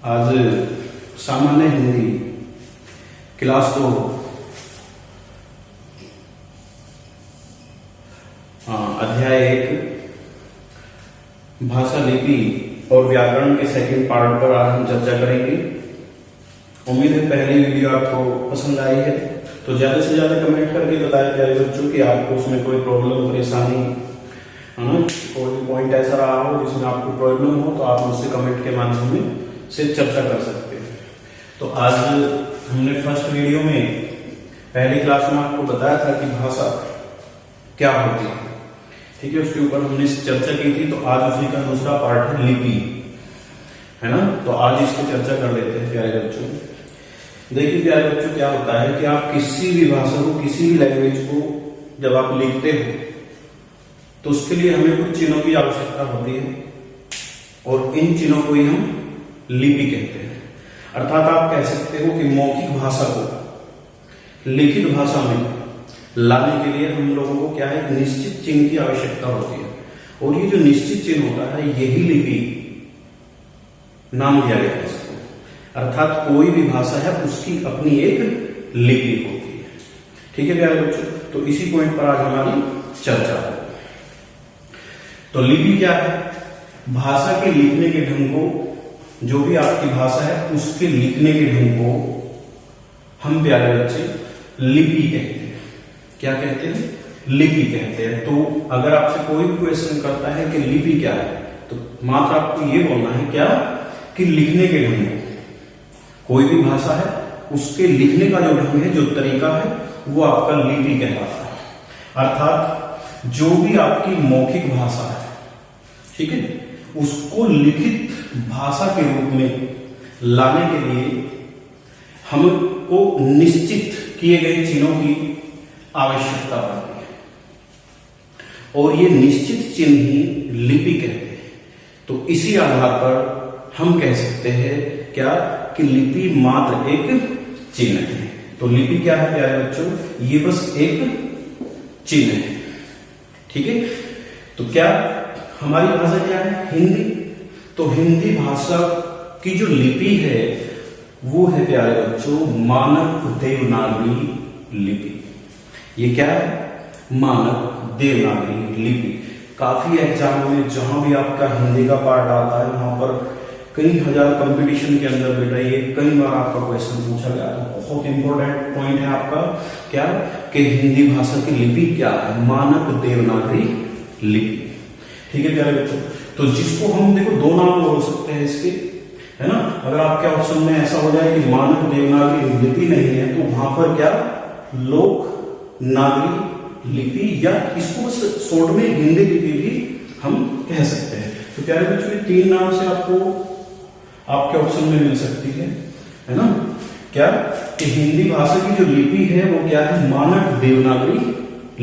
आज सामान्य हिंदी क्लास 2 अध्याय 1 भाषा लिपि और व्याकरण के सेकंड पार्ट पर आज हम चर्चा करेंगे। उम्मीद है पहली वीडियो आपको पसंद आई है, तो ज्यादा से ज्यादा कमेंट करके बताया प्यारे बच्चों कि आपको उसमें कोई प्रॉब्लम परेशानी कोई पॉइंट ऐसा रहा हो जिसमें आपको प्रॉब्लम हो, तो आप मुझसे कमेंट के माध्यम से चर्चा कर सकते हैं। तो आज हमने फर्स्ट वीडियो में पहली क्लास में आपको बताया था कि भाषा क्या होती है, ठीक है, उसके ऊपर हमने चर्चा की थी। तो आज उसी का दूसरा पार्ट है लिपि, है ना। तो आज इसकी चर्चा कर लेते हैं प्यारे बच्चों। देखिए प्यारे बच्चों, क्या होता है कि आप किसी भी भाषा को, किसी भी लैंग्वेज को जब आप लिखते हो तो उसके लिए हमें कुछ चिन्हों की आवश्यकता होती है, और इन चिन्हों को ही हम लिपि कहते हैं। अर्थात आप कह सकते हो कि मौखिक भाषा को लिखित भाषा में लाने के लिए हम लोगों को क्या है, एक निश्चित चिन्ह की आवश्यकता होती है, और ये जो निश्चित चिन्ह होता है यही लिपि नाम दिया गया है इसको। अर्थात कोई भी भाषा है उसकी अपनी एक लिपि होती है, ठीक है प्यारे बच्चों। तो इसी पॉइंट पर आज हमारी चर्चा है। तो लिपि क्या है? भाषा के लिखने के ढंग को, जो भी आपकी भाषा है उसके लिखने के ढंग को हम प्यारे बच्चे लिपि कहते हैं। क्या कहते हैं? लिपि कहते हैं। तो अगर आपसे कोई भी क्वेश्चन करता है कि लिपि क्या है, तो मात्र आपको ये बोलना है क्या, कि लिखने के ढंग को, कोई भी भाषा है उसके लिखने का जो ढंग है, जो तरीका है, वो आपका लिपि कहलाता है। अर्थात जो भी आपकी मौखिक भाषा है, ठीक है, उसको लिखित भाषा के रूप में लाने के लिए हमको निश्चित किए गए चिन्हों की आवश्यकता पड़ती है, और ये निश्चित चिन्ह ही लिपि कहते हैं। तो इसी आधार पर हम कह सकते हैं क्या, कि लिपि मात्र एक चिन्ह है। तो लिपि क्या है प्यारे बच्चों? ये बस एक चिन्ह है, ठीक है। तो क्या हमारी भाषा क्या है? हिंदी। तो हिंदी भाषा की जो लिपि है वो है प्यारे बच्चों मानक देवनागरी लिपि। ये क्या है? मानक देवनागरी लिपि। काफी एग्जाम में जहां भी आपका हिंदी का पार्ट आता है, वहां पर कई हजार कंपटीशन के अंदर बेटा ये कई बार आपका क्वेश्चन पूछा गया। तो बहुत इंपॉर्टेंट पॉइंट है आपका क्या, कि हिंदी भाषा की लिपि क्या है? मानक देवनागरी लिपि, ठीक है प्यारे बच्चों। तो जिसको हम देखो दो नाम बोल सकते हैं इसके, है ना। अगर आपके ऑप्शन में ऐसा हो जाए कि मानक देवनागरी लिपि नहीं है, तो वहां पर क्या, लोक नागरी लिपि, या इसको शॉर्ट में हिंदी लिपि भी हम कह सकते हैं। तो प्यारे बच्चों ये तीन नाम से आपको आपके ऑप्शन में मिल सकती है ना। क्या, कि हिंदी भाषा की जो लिपि है वो क्या है, मानक देवनागरी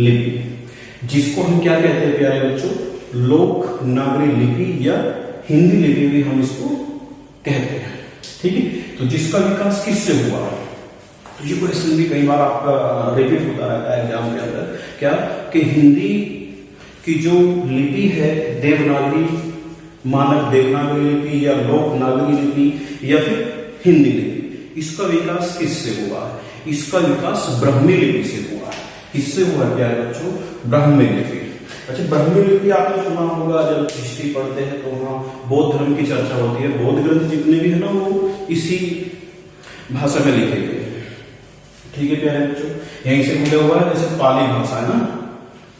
लिपि, जिसको हम क्या कहते हैं प्यारे बच्चों, लोक नागरी लिपि, या हिंदी लिपि भी हम इसको कहते हैं, ठीक है। तो जिसका विकास किससे हुआ? तो ये क्वेश्चन भी कई बार आपका रिपीट होता रहता है एग्जाम के अंदर। क्या, कि हिंदी की जो लिपि है देवनागरी, मानक देवनागरी लिपि, या लोक नागरी लिपि, या फिर हिंदी लिपि, इसका विकास किससे हुआ है? इसका विकास ब्राह्मी लिपि से हुआ है। किससे हुआ है प्यारे बच्चों? ब्राह्मी लिपि। अच्छा, ब्राह्मी लिपि आपने सुना होगा, जब हिस्ट्री पढ़ते हैं तो वहां बौद्ध धर्म की चर्चा होती है। बौद्ध ग्रंथ जितने भी है ना, वो इसी भाषा में लिखे गए, ठीक है प्यारे बच्चों। यहीं से मिला हुआ है, जैसे पाली भाषा है ना,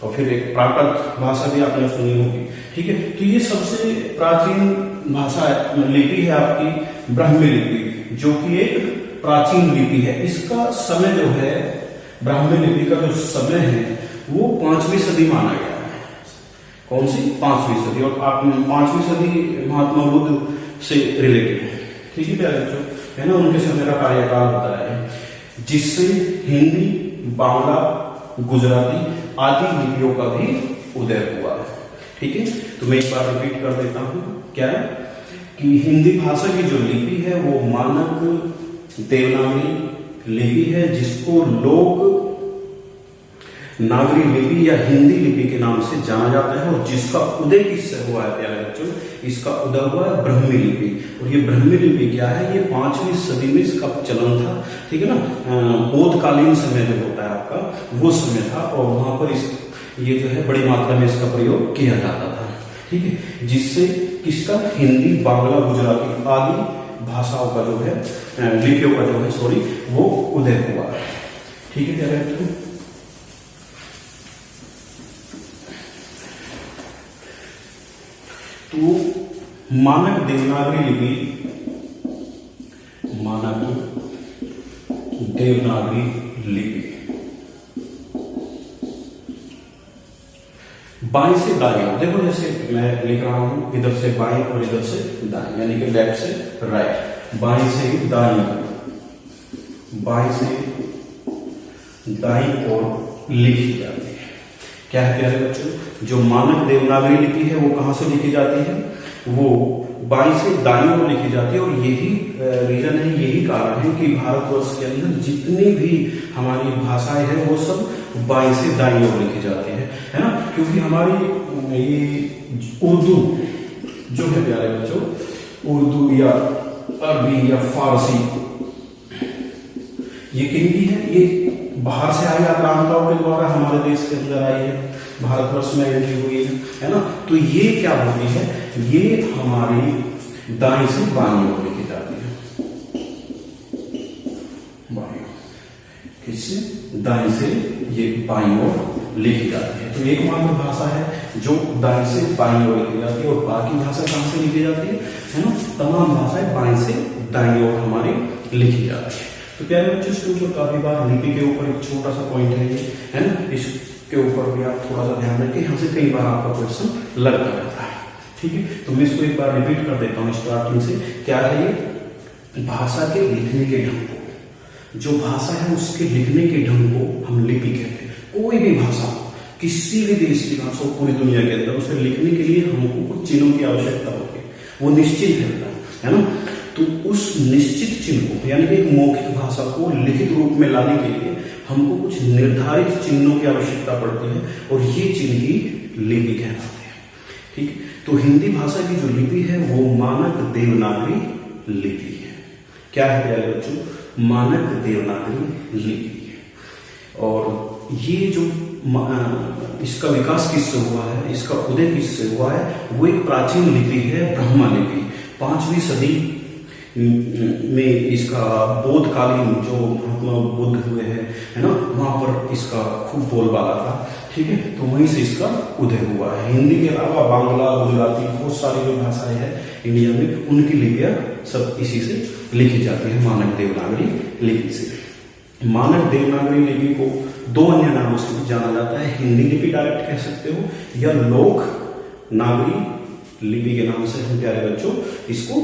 तो फिर एक प्राकृत भाषा भी आपने सुनी होगी, ठीक है। तो ये सबसे प्राचीन भाषा लिपि है आपकी ब्राह्मी लिपि, जो कि एक प्राचीन लिपि है। इसका समय जो है, ब्राह्मी लिपि का जो समय है वो 5वीं सदी माना गया है। कौन सी? 5वीं सदी। और आप 5वीं सदी महात्मा बुद्ध से रिलेटेड है, ठीक है प्यारे बच्चों, है ना। उनके समय का कार्यकाल होता है, जिससे हिंदी, बांग्ला, गुजराती आदि लिपियों का भी उदय हुआ है, ठीक है। तो मैं एक बार रिपीट कर देता हूं, क्या है, कि हिंदी भाषा की जो लिपि है वो मानक देवनागरी लिपि है, जिसको लोक नागरी लिपि या हिंदी लिपि के नाम से जाना जाता है, और जिसका उदय किससे हुआ है प्यारे बच्चों, इसका उदय हुआ है ब्राह्मी लिपि। और ये ब्राह्मी लिपि क्या है, ये 5वीं सदी में इसका चलन था, ठीक है ना, बोधकालीन समय जो होता है आपका वो समय था, और वहां पर ये जो है बड़ी मात्रा में इसका प्रयोग किया जाता था, ठीक है, जिससे किसका, हिंदी, बांग्ला, गुजराती आदि भाषाओं का जो है, लिपियों का जो है सॉरी, वो उदय हुआ, ठीक है प्यारे बच्चों। तो मानक देवनागरी लिपि, मानक देवनागरी लिपि बाएं से दाएं, देखो जैसे मैं लिख रहा हूं, इधर से बाएं और इधर से दाएं, यानी कि लेफ्ट से राइट, बाएं से दाएं, बाएं से दाईं ओर लिखी जाती है। क्या है प्यारे बच्चों, जो मानक देवनागरी लिपि है वो कहां से लिखी जाती है, वो बाईं से दाईं ओर लिखी जाती है। और यही रीजन है, यही कारण है कि भारतवर्ष के अंदर जितनी भी हमारी भाषाएं हैं वो सब बाईं से दाईं ओर लिखी जाती है ना, क्योंकि हमारी ये उर्दू जो है प्यारे बच्चों, उर्दू या अरबी या फारसी, ये किनकी है, ये बाहर से आई आक्रांताओं के द्वारा हमारे देश के अंदर आई है, भारतवर्ष में एंट्री हुई है ना। तो ये क्या होती है, ये हमारी दाएं से बाईं ओर लिखी जाती है, बाईं, किससे, दाएं से ये बाईं ओर लिखी जाती है। तो एकमात्र भाषा है जो दाएं से बाईं ओर लिखी जाती है, और बाकी भाषा कहां से लिखी जाती है ना, तमाम भाषाएं बाएं से दाईं ओर हमारी लिखी जाती है। तो प्यारे बच्चों, इसके ऊपर काफी बार लिपि के ऊपर एक छोटा सा पॉइंट है ना, इसके ऊपर भी आप थोड़ा सा ध्यान रखें, यहाँ से कई बार आपका क्वेश्चन लगता रहता है, ठीक है। तो मैं इसको एक बार रिपीट कर देता हूँ स्टार्टिंग से। क्या है ये, भाषा के लिखने के ढंग को, जो भाषा है उसके लिखने के ढंग को हम लिपि कहते हैं। कोई भी भाषा, किसी भी देश की भाषा हो पूरी दुनिया के अंदर, उसे लिखने के लिए हमको कुछ चिन्हों की आवश्यकता होती है, वो निश्चित है ना। तो उस निश्चित चिन्ह को, यानी कि एक मौखिक भाषा को लिखित रूप में लाने के लिए हमको कुछ निर्धारित चिन्हों की आवश्यकता पड़ती है, और ये चिन्ह ही लिपि कहलाते हैं, ठीक है। तो हिंदी भाषा की जो लिपि है वो मानक देवनागरी लिपि है। क्या है प्यारे बच्चों, मानक देवनागरी लिपि है। और ये जो इसका विकास किससे हुआ है, इसका उदय किससे हुआ है, वो एक प्राचीन लिपि है, ब्रह्मा लिपि। 5वीं सदी में इसका बोधकालीन जो महात्मा बुद्ध हुए हैं, है ना, वहां पर इसका खूब बोलबाला था, ठीक है। तो वहीं से इसका उदय हुआ है। हिंदी के अलावा बांग्ला, गुजराती, बहुत सारी जो भाषाएं हैं इंडिया में, उनकी लिपियां सब इसी से लिखी जाती है, मानक देवनागरी लिपि से। मानक देवनागरी लिपि को 2 अन्य नामों से जाना जाता है, हिंदी लिपि डायरेक्ट कह सकते हो, या लोक नागरी लिपि के नाम से हम प्यारे बच्चों इसको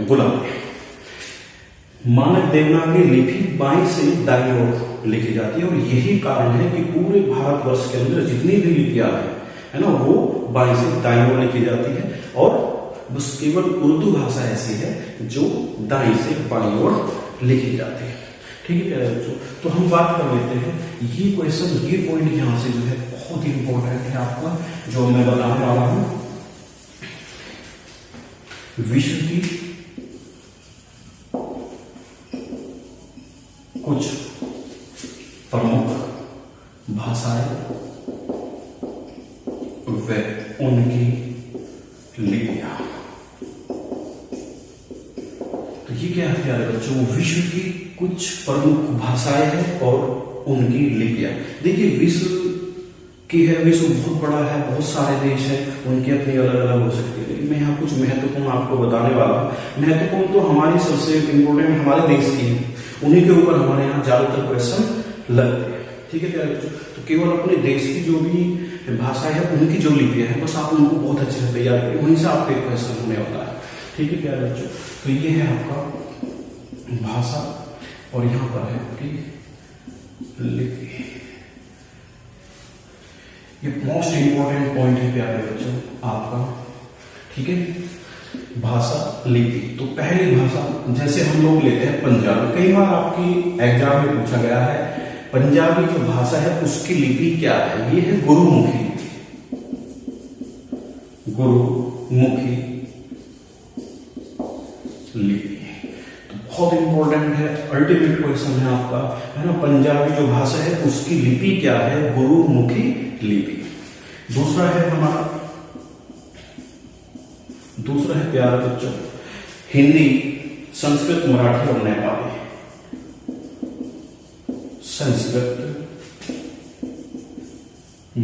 बुलाते हैं। मानक देवनागरी लिपि बाईं से दाईं ओर लिखी जाती है, और यही कारण है कि पूरे भारतवर्ष के अंदर जितनी भी लिपियां है ना, वो बाईं से दाईं ओर लिखी जाती है, और बस केवल उर्दू भाषा ऐसी है जो दाईं से बाईं ओर लिखी जाती है, ठीक है प्यारे बच्चों। तो हम बात कर लेते हैं, ये क्वेश्चन, ये पॉइंट यहां से जो है बहुत ही इंपॉर्टेंट है आपका, जो मैं बताने वाला हूं। विश्व की कुछ प्रमुख भाषाएं व उनकी लिपियां। तो ये क्या है प्यारे बच्चों, विश्व की कुछ प्रमुख भाषाएं हैं और उनकी लिपियां। देखिए, विश्व की है, विश्व बहुत बड़ा है, बहुत सारे देश हैं, उनकी अपनी अलग अलग हो सकती है, लेकिन मैं यहाँ कुछ महत्वपूर्ण आपको बताने वाला हूँ। महत्वपूर्ण तो हमारी सबसे इंपोर्टेंट हमारे देश की है, उन्हीं के ऊपर हमारे यहाँ ज्यादातर क्वेश्चन लगते हैं, ठीक है प्यारे बच्चों। तो केवल अपने देश की जो भी भाषा है, उनकी जो लिपियां है, बस आप उनको बहुत अच्छे से तैयार करें, वहीं से आपको एक क्वेश्चन होने वाला है, ठीक है प्यारे बच्चों। तो ये है आपका भाषा, और यहाँ पर है आपकी लिपि। ये मोस्ट इंपॉर्टेंट पॉइंट है प्यारे बच्चों आपका, ठीक है। भाषा, लिपि। तो पहली भाषा जैसे हम लोग लेते हैं पंजाबी, कई बार आपकी एग्जाम में पूछा गया है पंजाबी जो भाषा है उसकी लिपि क्या है? ये है गुरुमुखी लिपि। गुरुमुखी लिपि तो बहुत इंपॉर्टेंट है, अल्टीमेट क्वेश्चन है आपका, है ना। पंजाबी जो भाषा है उसकी लिपि क्या है? गुरुमुखी लिपि। दूसरा है हमारा, दूसरा है प्यारे बच्चों हिंदी, संस्कृत, मराठी और नेपाली। संस्कृत,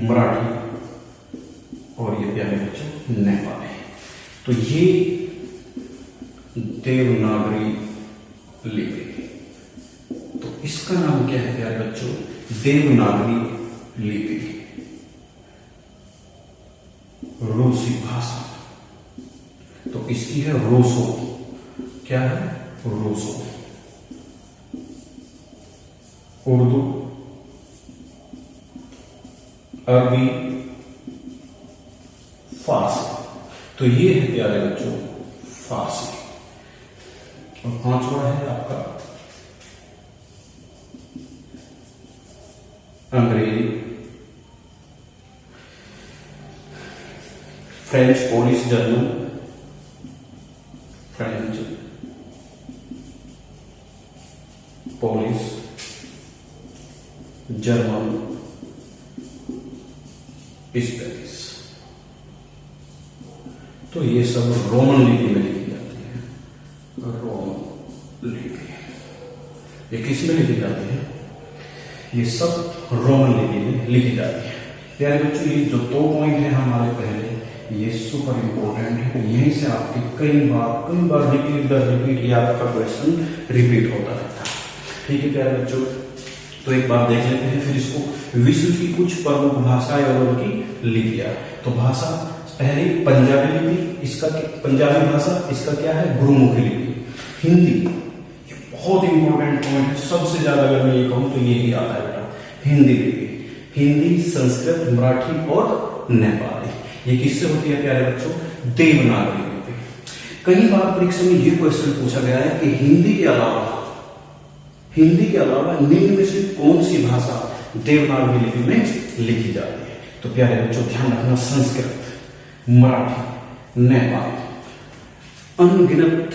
मराठी और ये प्यारे बच्चों नेपाली। तो ये देवनागरी लिपि, तो इसका नाम क्या है प्यारे बच्चों? देवनागरी लिपि, रूसी भाषा। तो इसकी है रूसो। क्या है? रूसो। उर्दू, अरबी, फारसी। तो ये है प्यारे बच्चों फारसी। और पांचवा है आपका अंग्रेजी, French, Polish, German, French, Polish, German, Spanish. तो ये सब रोमन लिपि में लिखी जाती है। रोमन लिपि ये किस में लिखी जाती है? ये सब रोमन लिपि में लिखी जाती है। प्यारे बच्चों ये जो 2 पॉइंट है हमारे पहले, ये सुपर इंपॉर्टेंट है। यहीं से आपके कई बार रिपीट ये आपका क्वेश्चन रिपीट होता रहता है। ठीक है प्यारे बच्चों, तो एक बार देख लेते हैं फिर इसको। विश्व की कुछ प्रमुख भाषाएं और उनकी लिपियां। तो भाषा पहली पंजाबी लिपि, इसका पंजाबी भाषा, इसका क्या है? गुरुमुखी लिपि। हिंदी, ये बहुत इंपॉर्टेंट पॉइंट है, सबसे ज्यादा अगर मैं ये कहूं तो यही आता है बेटा, हिंदी लिपि। हिंदी, संस्कृत, मराठी और नेपाली। ये किससे होती है प्यारे बच्चों? देवनागरी लिपि। कई बार परीक्षा में ये क्वेश्चन पूछा गया है कि हिंदी के अलावा निम्न में से कौन सी भाषा देवनागरी लिपि में लिखी जाती है? तो प्यारे बच्चों ध्यान रखना, संस्कृत, मराठी, नेपाली। अनगिनत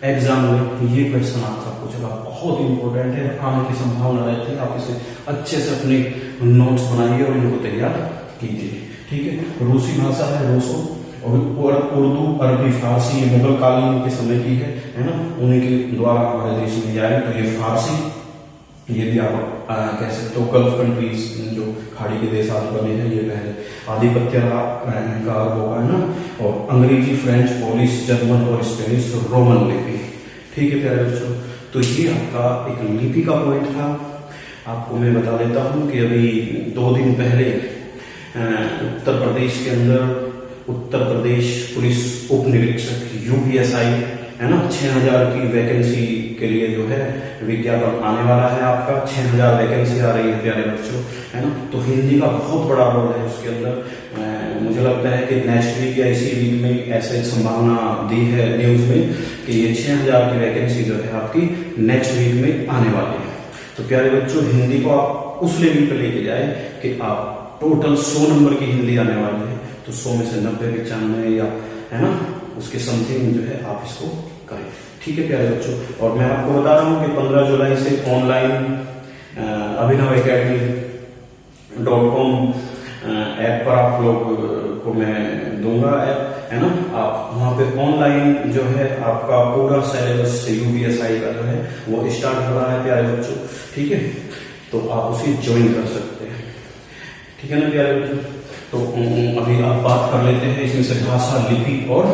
एग्जाम में ये क्वेश्चन आपका पूछेगा, बहुत इंपॉर्टेंट है, आने की संभावना रहती है। आप इसे अच्छे से अपने नोट्स बनाइए और इनको तैयार कीजिए। ठीक है, रूसी भाषा है रूसो, और उर्दू, अरबी, फारसी ये मुगल कालीन के समय की है ना, उन्हीं के द्वारा हमारे देश में आई। तो ये फारसी, ये भी आप कह सकते हो गल्फ कंट्रीज जो खाड़ी के देश आदि बने हैं, ये पहले आधिपत्य का होगा है ना। और अंग्रेजी, फ्रेंच, पोलिश, जर्मन और स्पेनिश रोमन लिपि। ठीक है प्यारे बच्चों, तो ये आपका एक लिपि का पॉइंट था। आपको मैं बता देता हूं कि अभी 2 दिन पहले उत्तर प्रदेश के अंदर उत्तर प्रदेश पुलिस उप निरीक्षक यूपीएसआई है ना, 6000 की वैकेंसी के लिए जो है विज्ञापन आने वाला है आपका। 6000 वैकेंसी आ रही है प्यारे बच्चों, है ना। तो हिंदी का बहुत बड़ा रोल है उसके अंदर। मुझे लगता है कि नेक्स्ट वीक या इसी वीक में ऐसे संभावना दी है न्यूज में कि ये 6000 की वैकेंसी जो है आपकी नेक्स्ट वीक में आने वाली है। तो प्यारे बच्चों हिंदी को आप उस लेवल पे लेके जाए कि आप टोटल 100 नंबर की हिंदी आने वाली है, तो 100 में से 90, 95 या है ना उसके समथिंग जो है आप इसको करें। ठीक है प्यारे बच्चों, और मैं आपको बता रहा हूँ कि 15 जुलाई से ऑनलाइन abhinavacademy.com ऐप पर आप लोग को मैं दूंगा ऐप, है ना। आप वहां पे ऑनलाइन जो है आपका पूरा सिलेबस यूपीएसआई का जो है वो स्टार्ट हो रहा है प्यारे बच्चों। ठीक है, तो आप उसे ज्वाइन कर सकते हैं। ठीक है ना प्यारे बच्चों, तो अभी आप बात कर लेते हैं इसमें से भाषा, लिपि और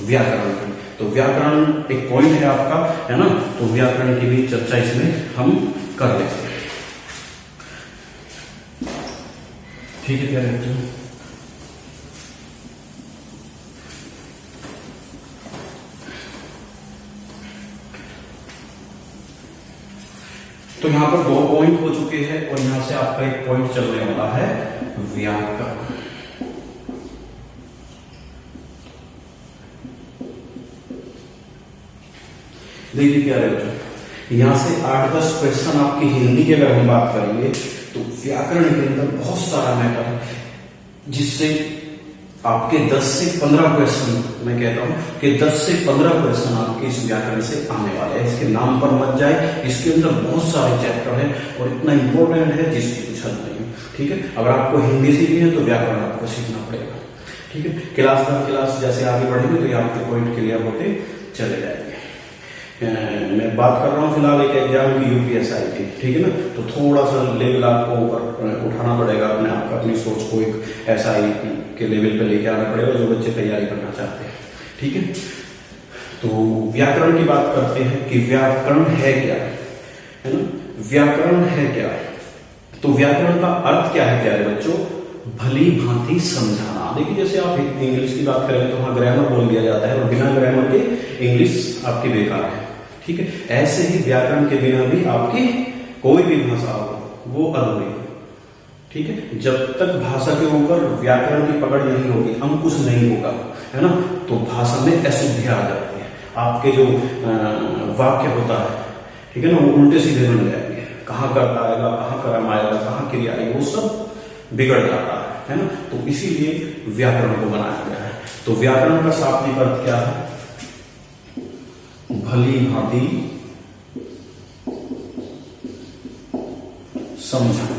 व्याकरण की। तो व्याकरण एक पॉइंट है आपका, है ना, तो व्याकरण की भी चर्चा इसमें हम कर लेते हैं। ठीक है प्यारे बच्चों, तो यहां पर 2 पॉइंट हो चुके हैं और यहां से आपका एक पॉइंट चलने वाला है व्याकरण। देखिए प्यारे बच्चों, यहाँ से 8-10 क्वेश्चन आपकी हिंदी के अगर हम बात करेंगे तो व्याकरण के अंदर बहुत सारा मैटर है, जिससे आपके 10 से 15 क्वेश्चन, मैं कहता हूं कि 10 से 15 क्वेश्चन आपके इस व्याकरण से आने वाले हैं। इसके नाम पर मत जाए, इसके अंदर बहुत सारे चैप्टर हैं और इतना इंपॉर्टेंट है जिसकी कुछ हद नहीं है। ठीक है, अगर आपको हिंदी सीखनी है तो व्याकरण आपको सीखना पड़ेगा। ठीक है, क्लास दर क्लास जैसे आगे बढ़ेंगे तो ये आपके पॉइंट क्लियर होते चले जाएंगे। मैं बात कर रहा हूँ फिलहाल एक एग्जाम की यूपीएसआई की, ठीक है ना, तो थोड़ा सा लेवल आपको ऊपर उठाना पड़ेगा अपने आप अपनी सोच को एक एसआई के लेवल पे लेके आना पड़ेगा जो बच्चे तैयारी करना चाहते हैं। ठीक है, तो व्याकरण की बात करते हैं कि व्याकरण है क्या, है ना, व्याकरण है क्या। तो व्याकरण का अर्थ क्या है प्यारे बच्चों, भली भांति समझाना। देखिए जैसे आप इंग्लिश की बात करेंगे तो वहां ग्रामर बोल दिया जाता है और बिना ग्रामर के इंग्लिश आपकी बेकार है। ठीक है, ऐसे ही व्याकरण के बिना भी आपकी कोई भी भाषा हो वो अधूरी है। ठीक है, जब तक भाषा के ऊपर व्याकरण की पकड़ नहीं होगी, अंकुश नहीं होगा, है ना, तो भाषा में अशुद्धियां आ जाती है। आपके जो वाक्य होता है, ठीक है ना, वो उल्टे सीधे बन जाएंगे, कहाँ कर्ता आएगा, कहाँ कर्म आएगा, कहाँ क्रिया आएगी, वो सब बिगड़ जाता है ना। तो इसीलिए व्याकरण को बनाया गया है। तो व्याकरण का शाब्दिक अर्थ क्या है, भली भांति समझना।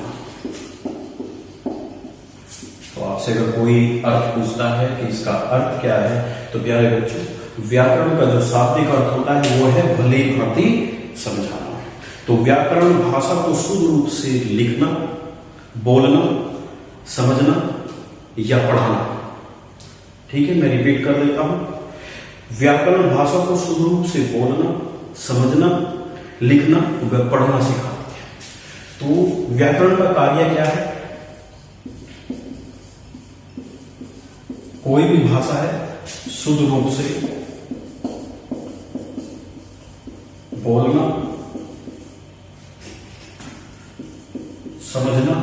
तो आपसे अगर कोई अर्थ पूछता है कि इसका अर्थ क्या है, तो प्यारे बच्चों व्याकरण का जो शाब्दिक अर्थ होता है वो है भली भांति समझाना। तो व्याकरण भाषा को शुद्ध रूप से लिखना, बोलना, समझना या पढ़ाना। ठीक है, मैं रिपीट कर देता हूं, व्याकरण भाषा को शुद्ध रूप से बोलना, समझना, लिखना व पढ़ना सिखाती है। तो व्याकरण का कार्य क्या है, कोई भी भाषा है शुद्ध रूप से बोलना, समझना,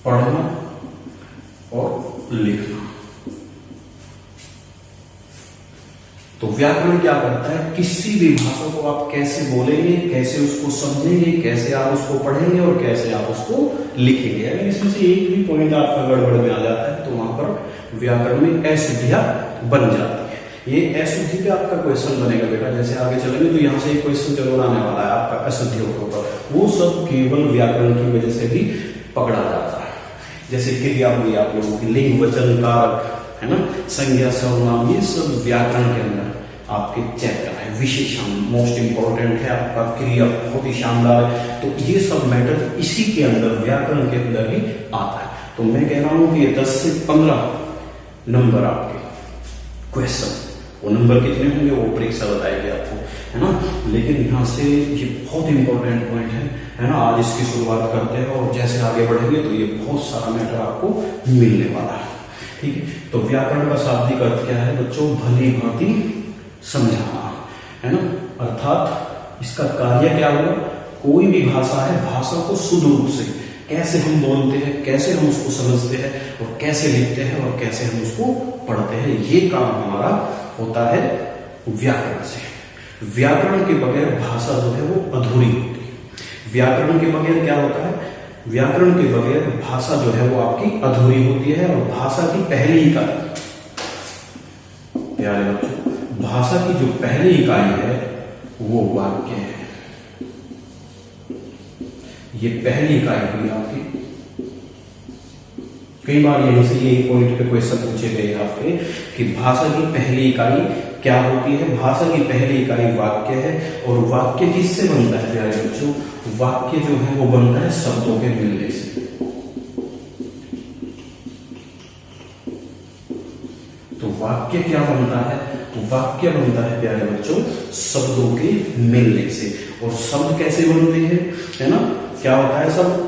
पढ़ना और लिखना। तो व्याकरण क्या करता है, किसी भी भाषा को आप कैसे बोलेंगे, कैसे उसको समझेंगे, कैसे आप उसको पढ़ेंगे और कैसे आप उसको लिखेंगे। अगर इसमें से एक भी पॉइंट आपका गड़बड़ में आ जाता है तो वहां पर व्याकरण में अशुद्धियां बन जाती है। ये अशुद्धि पे आपका क्वेश्चन बनेगा बेटा, जैसे आगे चलेंगे तो यहाँ से एक क्वेश्चन जरूर आने वाला है आपका अशुद्धियों के ऊपर। वो सब केवल व्याकरण की वजह से भी पकड़ा जाता है। जैसे क्रिया हुई आप लोगों की, लिंग, वचन, कारक, है ना, संज्ञा, सर्वनाम, ये सब व्याकरण के अंदर आपके चैप्टर है। विशेषण मोस्ट इंपॉर्टेंट है आपका, क्रिया बहुत ही शानदार है। तो ये सब मैटर इसी के अंदर व्याकरण के अंदर ही आता है। तो मैं कह रहा हूं कि 10 से 15 नंबर आपके क्वेश्चन, वो नंबर कितने होंगे वो परीक्षा बताएगी आपको, है ना। लेकिन यहाँ से ये बहुत इंपॉर्टेंट पॉइंट है ना। आज इसकी शुरुआत करते हैं और जैसे आगे बढ़ेंगे तो ये बहुत सारा मैटर आपको मिलने वाला है। ठीक है, तो व्याकरण का शाब्दिक अर्थ क्या है बच्चों, भली भांति समझाना, है ना। अर्थात इसका कार्य क्या होगा, कोई भी भाषा है, भाषा को शुद्ध रूप से कैसे हम बोलते हैं, कैसे हम उसको समझते हैं और कैसे लिखते हैं और कैसे हम उसको पढ़ते हैं, ये काम हमारा होता है व्याकरण से। व्याकरण के बगैर भाषा जो है वो अधूरी होती है। व्याकरण के बगैर क्या होता है, व्याकरण के बगैर भाषा जो है वो आपकी अधूरी होती है। और भाषा की पहली इकाई, प्यारे बच्चों, भाषा की जो पहली इकाई है वो वाक्य है। ये पहली इकाई हुई आपकी। कई बार यहीं से ये पॉइंट पे क्वेश्चन पूछे गए आपके कि भाषा की पहली इकाई क्या होती है। भाषा की पहली इकाई वाक्य है। और वाक्य किससे बनता है प्यारे बच्चों, वाक्य जो है वो बनता है शब्दों के मिलने से। तो वाक्य क्या बनता है, वाक्य बनता है प्यारे बच्चों शब्दों के मिलने से। और शब्द कैसे बनते हैं, है ना, क्या होता है शब्द,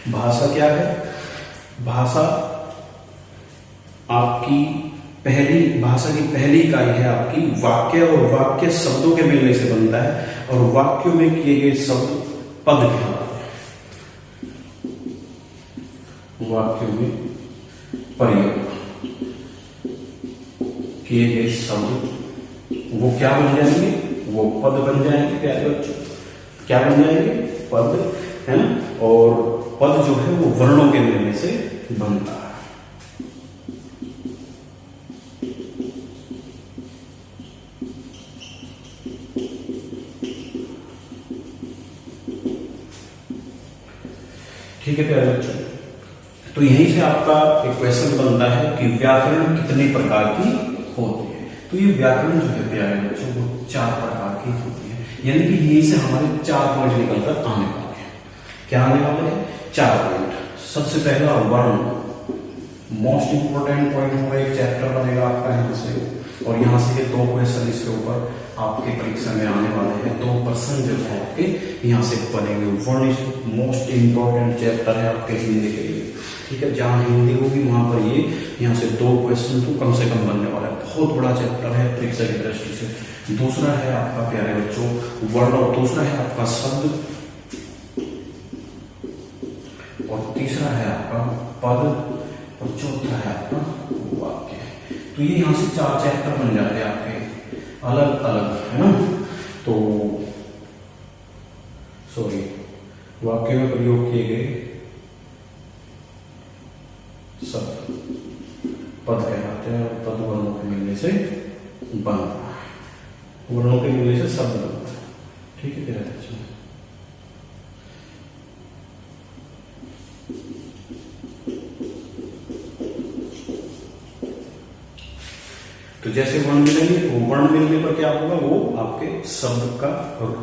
भाषा क्या है, भाषा आपकी भाषा की पहली इकाई है आपकी वाक्य। और वाक्य शब्दों के मिलने से बनता है। और वाक्यों में किए गए शब्द पद कहलाते हैं। वाक्यों में प्रयोग, किए गए शब्द वो क्या बन जाएंगे, वो पद बन जाएंगे प्यारे बच्चों। क्या बन जाएंगे, पद, है ना। और पद जो है वो वर्णों के मिलने से बनता है। ठीक है प्यारे बच्चों, तो यहीं से आपका एक क्वेश्चन बनता है कि व्याकरण कितने प्रकार की होती है। तो ये व्याकरण जो है प्यारे बच्चों वो 4 प्रकार की होती है, यानी कि यहीं से हमारे 4 पॉइंट निकलकर आने वाले हैं। क्या आने वाले हैं, 4 पॉइंट। सबसे पहला वर्ण, मोस्ट इंपोर्टेंट पॉइंट होगा, एक चैप्टर बनेगा आपका यहाँ से, और यहाँ से ये 2 क्वेश्चन इसके ऊपर आपके परीक्षा में आने वाले हैं। 2 प्रश्न जो है आपके यहाँ से बनेंगे। वर्ण मोस्ट इंपोर्टेंट चैप्टर है आपके हिंदी के लिए, ठीक है। जहाँ हिंदी होगी वहां पर ये यहाँ से 2 क्वेश्चन तो कम से कम बनने वाला है। बहुत बड़ा चैप्टर है परीक्षा की दृष्टि से। दूसरा है आपका प्यारे बच्चों वर्ण, और दूसरा है आपका शब्द, और तीसरा है आपका पद, और चौथा है आपका वाक्य। तो ये यहाँ से 4 चैप्टर बन जाते हैं आपके अलग अलग, है ना। तो सॉरी, वाक्य में प्रयोग किए गए शब्द पद कहलाते हैं, और पद वर्णों के मिलने से बनता है, वर्णों के मिलने से शब्द बनता है। ठीक है क्या बच्चों, तो जैसे वर्ण मिलेंगे, तो वर्ण मिलने पर क्या होगा, वो आपके शब्द का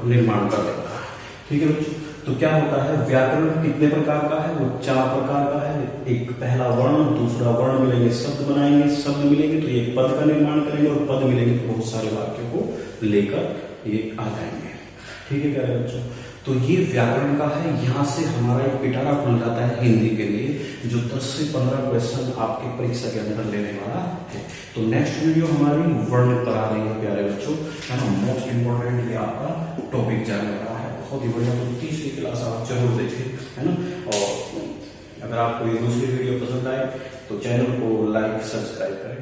निर्माण कर देता है। ठीक है बच्चों, तो क्या होता है, व्याकरण कितने प्रकार का है, वो 4 प्रकार का है। एक पहला वर्ण, दूसरा वर्ण मिलेंगे शब्द बनाएंगे, शब्द मिलेंगे तो ये पद का निर्माण करेंगे, और पद मिलेंगे तो बहुत सारे वाक्यों को लेकर ये आ जाएंगे। ठीक है क्या बच्चों, तो ये व्याकरण का है। यहाँ से हमारा एक पिटारा खुल जाता है हिंदी के लिए, जो 10 से 15 क्वेश्चन आपके परीक्षा के अंदर लेने वाला है। तो नेक्स्ट वीडियो हमारी वर्ण पर आ रही है प्यारे बच्चों, है ना। मोस्ट इंपोर्टेंट ये आपका टॉपिक जाने वाला है, बहुत ही बढ़िया। तो तीसरी क्लास आप जरूर देखें, है ना। और अगर आपको ये दूसरी वीडियो पसंद आए तो चैनल को लाइक सब्सक्राइब करें।